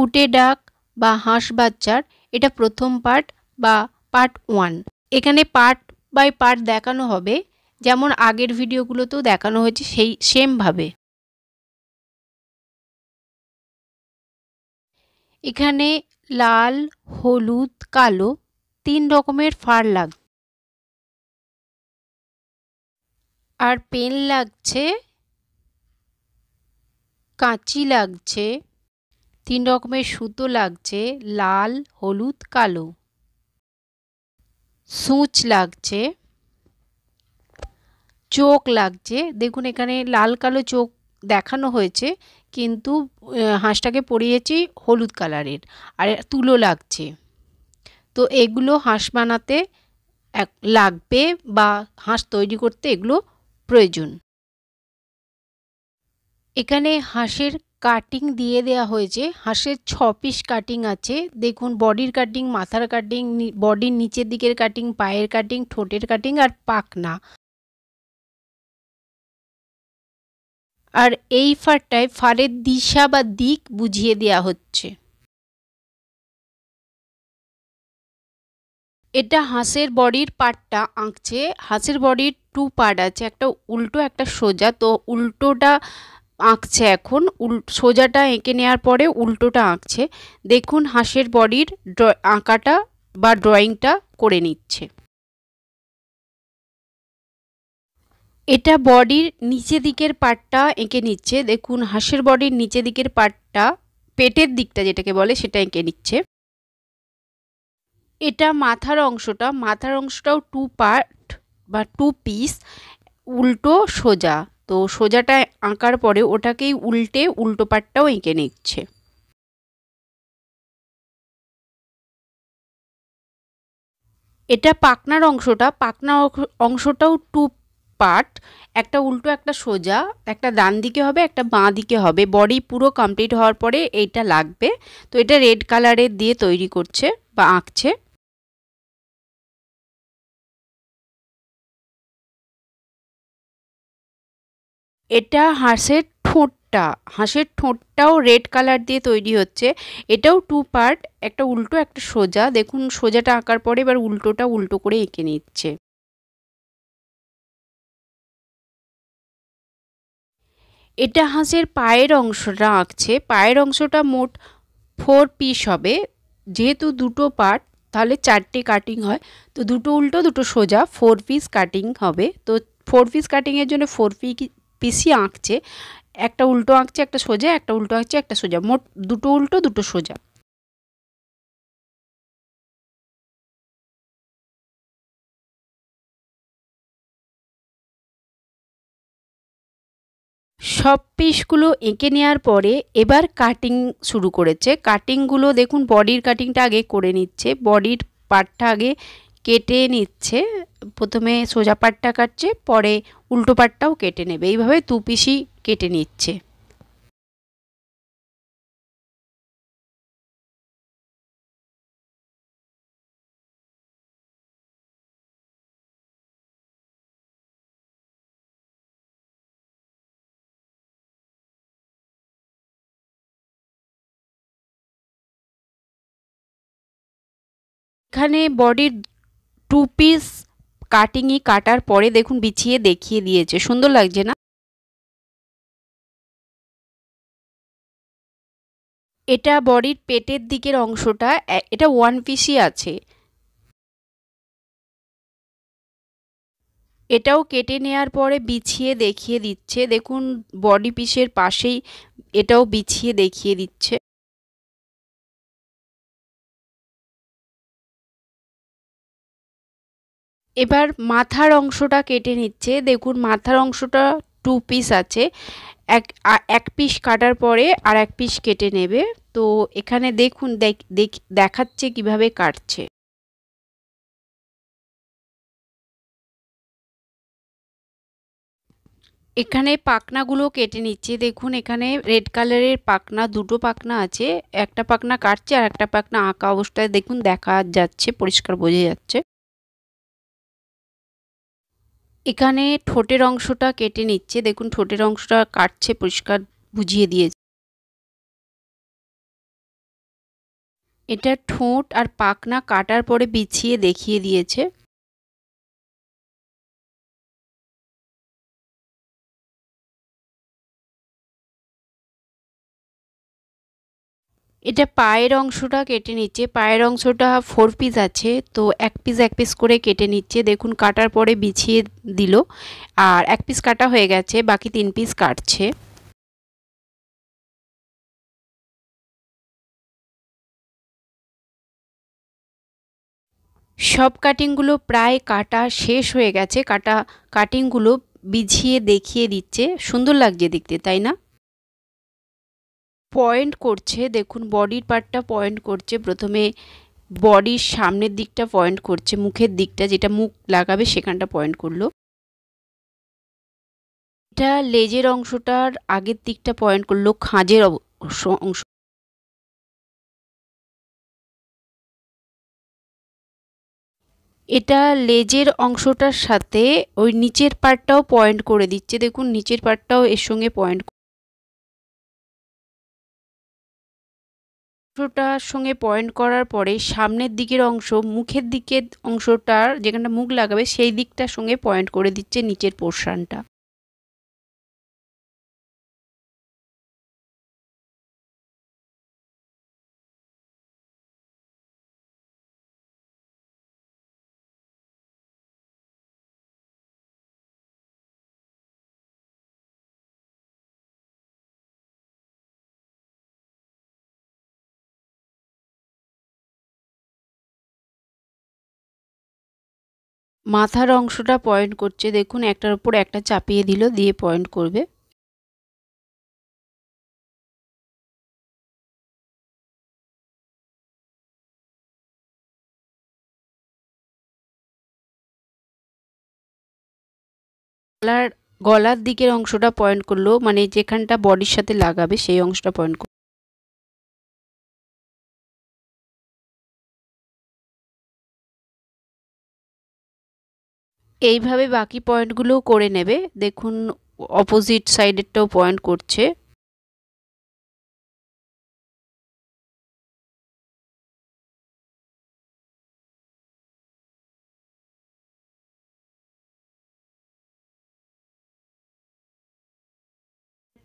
ফুটে ডাক বা হাঁস বাচ্চার এটা প্রথম পার্ট বা পার্ট 1। এখানে পার্ট বাই পার্ট দেখানো হবে, যেমন আগের ভিডিওগুলোতেও দেখানো হয়েছে সেই সেমভাবে। এখানে লাল, হলুদ, কালো 3 রকমের ফার লাগছে, আর পেন লাগছে, কাঁচি লাগছে, 3 রকমের সুতো লাগছে, লাল, হলুদ, কালো। সূচ লাগছে, চোখ লাগছে। দেখুন এখানে লাল কালো চোখ দেখানো হয়েছে, কিন্তু হাঁসটাকে পরিয়েছি হলুদ কালারের। আর তুলো লাগছে। তো এগুলো হাঁস বানাতে লাগবে বা হাঁস তৈরি করতে এগুলো প্রয়োজন। এখানে হাঁসের কাটিং দিয়ে দেওয়া হয়েছে। হাঁসের 6 পিস কাটিং আছে। দেখুন বডির কাটিং, মাথার কাটিং, বডির নিচের দিকের কাটিং, পায়ের কাটিং, ঠোঁটের কাটিং আর পাখনা। আর এই ফারটায় ফারের দিশা বা দিক বুঝিয়ে দেওয়া হচ্ছে। এটা হাঁসের বডির পার্টটা আঁকছে। হাঁসের বডির 2 পার্ট আছে, একটা উল্টো একটা সোজা। তো উল্টোটা আঁকছে এখন, সোজাটা এঁকে নেওয়ার পরে উল্টোটা আঁকছে। দেখুন হাঁসের বডির আঁকাটা বা ড্রয়িংটা করে নিচ্ছে। এটা বডির নিচে দিকের পার্টটা এঁকে নিচ্ছে। দেখুন হাঁসের বডির নিচে দিকের পার্টটা, পেটের দিকটা যেটাকে বলে, সেটা এঁকে নিচ্ছে। এটা মাথার অংশটা, মাথার অংশটাও 2 পার্ট বা 2 পিস, উল্টো সোজা। তো সোজাটা আঁকার পরে ওটাকেই উল্টে উল্টো পার্টটাও এঁকে নিচ্ছে। এটা পাখনার অংশটা, পাখনা অংশটাও 2 পার্ট, একটা উল্টো একটা সোজা, একটা ডান দিকে হবে একটা বাঁ দিকে হবে। বডি পুরো কমপ্লিট হওয়ার পরে এইটা লাগবে। তো এটা রেড কালারের দিয়ে তৈরি করছে বা আঁকছে। এটা হাঁসের ঠোঁটটা, হাঁসের ঠোঁটটাও রেড কালার দিয়ে তৈরি হচ্ছে। এটাও 2 পার্ট, একটা উল্টো একটা সোজা। দেখুন সোজাটা আঁকার পরে এবার উল্টোটা উল্টো করে এঁকে নিচ্ছে। এটা হাঁসের পায়ের অংশটা আঁকছে। পায়ের অংশটা মোট 4 পিস হবে। যেহেতু দুটো পার্ট তাহলে 4টে কাটিং হয়। তো দুটো উল্টো দুটো সোজা 4 পিস কাটিং হবে। তো 4 পিস কাটিংয়ের জন্য 4 পিসই আঁকছে। একটা উল্টো আঁকছে একটা সোজা, একটা উল্টো আঁকছে একটা সোজা, মোট দুটো উল্টো দুটো সোজা। সব পিসগুলো এঁকে নেওয়ার পরে এবার কাটিং শুরু করেছে। কাটিংগুলো দেখুন বডির কাটিংটা আগে করে নিচ্ছে, বডির পার্টটা আগে কেটে নিচ্ছে। প্রথমে সোজা পার্টটা কাটছে, পরে উল্টো পার্টটাও কেটে নেবে। এইভাবে 2 পিসই কেটে নিচ্ছে। এখানে বডির 2 পিস কাটিংই কাটার পরে দেখুন বিছিয়ে দেখিয়ে দিয়েছে। সুন্দর লাগছে না? এটা বডির পেটের দিকের অংশটা, এটা 1 পিসই আছে। এটাও কেটে নেওয়ার পরে বিছিয়ে দেখিয়ে দিচ্ছে। দেখুন বডি পিসের পাশেই এটাও বিছিয়ে দেখিয়ে দিচ্ছে। এবার মাথার অংশটা কেটে নিচ্ছে। দেখুন মাথার অংশটা 2 পিস আছে। এক পিস কাটার পরে আর এক পিস কেটে নেবে। তো এখানে দেখুন দেখাচ্ছে কিভাবে কাটছে। এখানে পাখনাগুলো কেটে নিচ্ছে। দেখুন এখানে রেড কালারের পাখনা, দুটো পাখনা আছে। একটা পাখনা কাটছে আর একটা পাখনা আঁকা অবস্থায় দেখুন দেখা যাচ্ছে, পরিষ্কার বোঝা যাচ্ছে। এখানে ঠোঁটের অংশটা কেটে নিচ্ছে। দেখুন ঠোঁটের অংশটা কাটছে, পরিষ্কার বুঝিয়ে দিয়েছে। এটা ঠোঁট আর পাখনা কাটার পরে বিছিয়ে দেখিয়ে দিয়েছে। এটা পায়ের অংশটা কেটে নিচ্ছে। পায়ের অংশটা 4 পিস আছে, তো এক পিস এক পিস করে কেটে নিচ্ছে। দেখুন কাটার পরে বিছিয়ে দিল, আর এক পিস কাটা হয়ে গেছে, বাকি 3 পিস কাটছে। সব কাটিংগুলো প্রায় কাটা শেষ হয়ে গেছে। কাটিংগুলো বিছিয়ে দেখিয়ে দিচ্ছে। সুন্দর লাগছে দেখতে, তাই না? পয়েন্ট করছে, দেখুন বডির পার্টটা পয়েন্ট করছে। প্রথমে বডির সামনের দিকটা পয়েন্ট করছে, মুখের দিকটা যেটা মুখ লাগাবে সেখানটা পয়েন্ট করলো। এটা লেজের অংশটার আগের দিকটা পয়েন্ট করলো, খাঁজের অংশ। এটা লেজের অংশটার সাথে ওই নিচের পার্টটাও পয়েন্ট করে দিচ্ছে। দেখুন নিচের পার্টটাও এর সঙ্গে পয়েন্ট, অংশটার সঙ্গে পয়েন্ট করার পরে সামনের দিকের অংশ, মুখের দিকের অংশটার যেখানটা মুখ লাগাবে সেই দিকটার সঙ্গে পয়েন্ট করে দিচ্ছে নিচের পোর্শনটা। মাথার অংশটা পয়েন্ট করছে, দেখুন একটার উপর একটা চাপিয়ে দিল, দিয়ে পয়েন্ট করবে। গলার গলার দিকের অংশটা পয়েন্ট করলো, মানে যেখানটা বডির সাথে লাগাবে সেই অংশটা পয়েন্ট করলো। এইভাবে বাকি পয়েন্টগুলোও করে নেবে। দেখুন অপোজিট সাইডেরটাও পয়েন্ট করছে।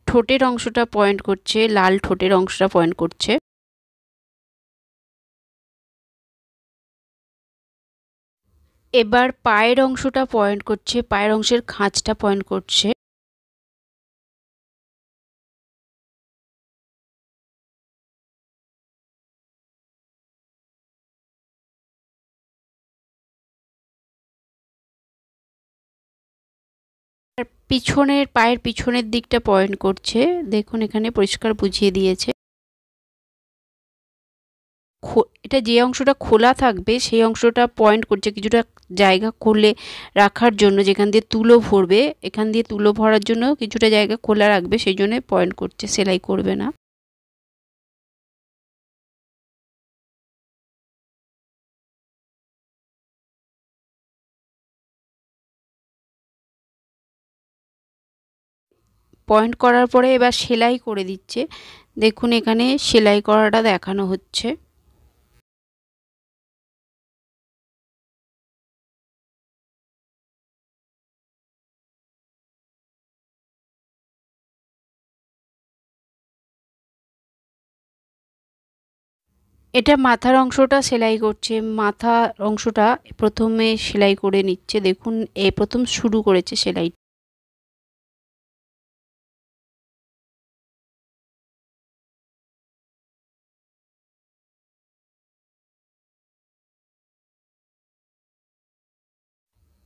ঠোঁটের অংশটা পয়েন্ট করছে, লাল ঠোঁটের অংশটা পয়েন্ট করছে। এবার পায়ের অংশটা পয়েন্ট করছে, পায়ের অংশের খাঁজটা পয়েন্ট করছে। আর পিছনের পায়ের পিছনের দিকটা পয়েন্ট করছে। দেখুন এখানে পরিষ্কার বুঝিয়ে দিয়েছে। এটা যে অংশটা খোলা থাকবে সেই অংশটা পয়েন্ট করছে, কিছুটা জায়গা খুলে রাখার জন্য, যেখান দিয়ে তুলো ভরবে, এখান দিয়ে তুলো ভরার জন্য কিছুটা জায়গা খোলা রাখবে, সেই জন্য পয়েন্ট করছে, সেলাই করবে না। পয়েন্ট করার পরে এবার সেলাই করে দিচ্ছে। দেখুন এখানে সেলাই করাটা দেখানো হচ্ছে। এটা মাথার অংশটা সেলাই করছে। মাথার অংশটা প্রথমে সেলাই করে নিচ্ছে। দেখুন প্রথম শুরু করেছে সেলাই।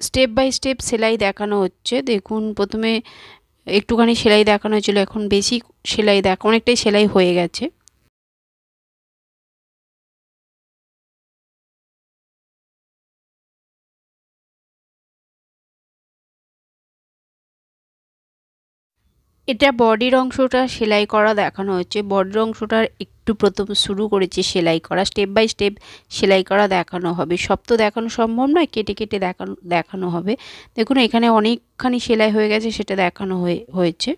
স্টেপ বাই স্টেপ সেলাই দেখানো হচ্ছে। দেখুন প্রথমে একটুখানি সেলাই দেখানো হয়েছিল, এখন বেশি সেলাই অনেকটাই সেলাই হয়ে গেছে। এটা বডির অংশটা সেলাই করা দেখানো হচ্ছে। বডির অংশটার একটু প্রথম শুরু করেছে সেলাই করা, স্টেপ বাই স্টেপ সেলাই করা দেখানো হবে। সব তো দেখানো সম্ভব নয়, কেটে কেটে দেখানো হবে। দেখুন এখানে অনেকখানি সেলাই হয়ে গেছে, সেটা দেখানো হয়েছে।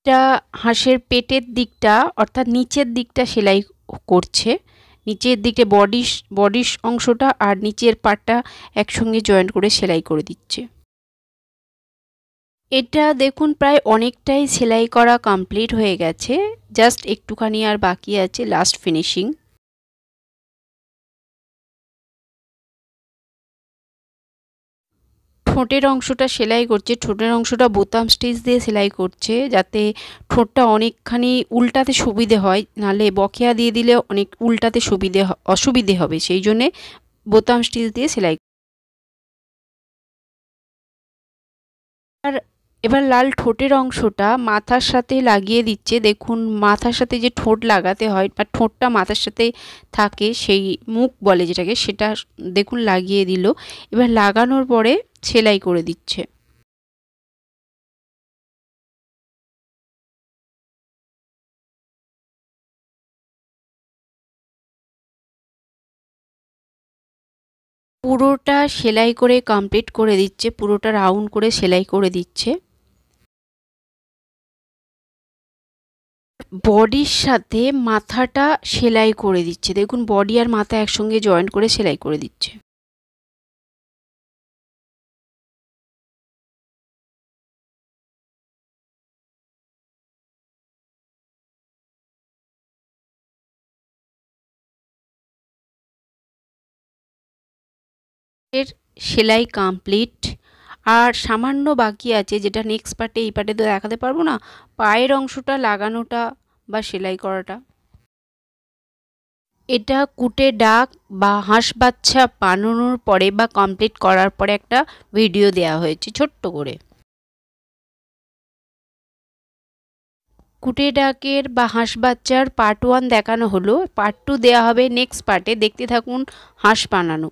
এটা হাঁসের পেটের দিকটা অর্থাৎ নিচের দিকটা সেলাই করছে। নিচের দিকে বডির অংশটা আর নিচের পাটটা একসঙ্গে জয়েন্ট করে সেলাই করে দিচ্ছে। এটা দেখুন প্রায় অনেকটাই সেলাই করা কমপ্লিট হয়ে গেছে, জাস্ট একটুখানি আর বাকি আছে লাস্ট ফিনিশিং। ঠোঁটের অংশটা সেলাই করছে, ঠোঁটের অংশটা বোতাম স্টিচ দিয়ে সেলাই করছে যাতে ঠোঁটটা অনেকখানি উল্টাতে সুবিধে হয়, নাহলে বকেয়া দিয়ে দিলে অনেক উল্টাতে অসুবিধে হবে, সেই জন্যে বোতাম স্টিচ দিয়ে সেলাই। আর এবার লাল ঠোঁটের অংশটা মাথার সাথে লাগিয়ে দিচ্ছে। দেখুন মাথার সাথে যে ঠোঁট লাগাতে হয় বা ঠোঁটটা মাথার সাথে থাকে, সেই মুখ বলে যেটাকে, সেটা দেখুন লাগিয়ে দিল। এবার লাগানোর পরে সেলাই করে দিচ্ছে। পুরোটা সেলাই করে কমপ্লিট করে দিচ্ছে, পুরোটা রাউন্ড করে সেলাই করে দিচ্ছে। বডির সাথে মাথাটা সেলাই করে দিচ্ছে, দেখুন বডি আর মাথা একসঙ্গে জয়েন্ট করে সেলাই করে দিচ্ছে। এর সেলাই কমপ্লিট, আর সামান্য বাকি আছে যেটা নেক্সট পার্টে, এই পার্টে তো দেখাতে পারবো না, পায়ের অংশটা লাগানোটা বা সেলাই করাটা। এটা কুটে ডাক বা হাঁস বাচ্চা বানানোর পরে বা কমপ্লিট করার পরে একটা ভিডিও দেওয়া হয়েছে ছোট্ট করে। কুটে ডাকের বা হাঁস বাচ্চার পার্ট 1 দেখানো হলো, পার্ট 2 দেওয়া হবে নেক্সট পার্টে। দেখতে থাকুন হাঁস বানানো।